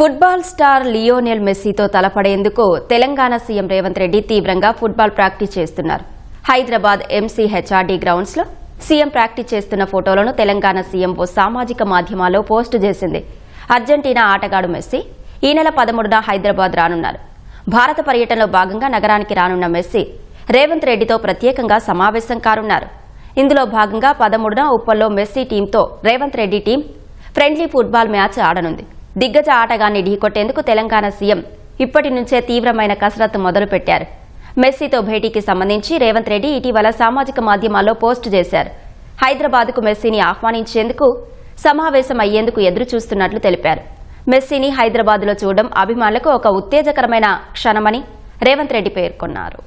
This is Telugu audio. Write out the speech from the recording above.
ఫుట్బాల్ స్టార్ లియోనెల్ మెస్సీతో తలపడేందుకు తెలంగాణ సీఎం రేవంత్ రెడ్డి తీవ్రంగా ఫుట్బాల్ ప్రాక్టీస్ చేస్తున్నారు. హైదరాబాద్ ఎంసీహెచ్ఆర్డీ గ్రౌండ్స్ లో సీఎం ప్రాక్టీస్ చేస్తున్న ఫోటోలను తెలంగాణ సీఎం ఓ సామాజిక మాధ్యమాల్లో పోస్టు చేసింది. అర్జెంటీనా ఆటగాడు మెస్సీ ఈ నెల 13న హైదరాబాద్ రానున్నారు. భారత పర్యటనలో భాగంగా నగరానికి రానున్న మెస్సీ రేవంత్ రెడ్డితో ప్రత్యేకంగా సమావేశం కానున్నారు. ఇందులో భాగంగా 13న ఉప్పల్లో మెస్సీ టీంతో Revanth Reddy team friendly football match ఆడనుంది. దిగ్గజ ఆటగాన్ని ఢీకొట్టేందుకు తెలంగాణ సీఎం ఇప్పటి నుంచే తీవ్రమైన కసరత్తు మొదలుపెట్టారు. మెస్సీతో భేటీకి సంబంధించి రేవంత్ రెడ్డి ఇటీవల సామాజిక మాధ్యమాల్లో పోస్టు చేశారు. హైదరాబాద్కు మెస్సీని ఆహ్వానించేందుకు సమావేశం అయ్యేందుకు ఎదురు చూస్తున్నట్లు తెలిపారు. మెస్సీని హైదరాబాద్లో చూడడం అభిమానులకు ఒక ఉత్తేజకరమైన క్షణమని రేవంత్ రెడ్డి పేర్కొన్నారు.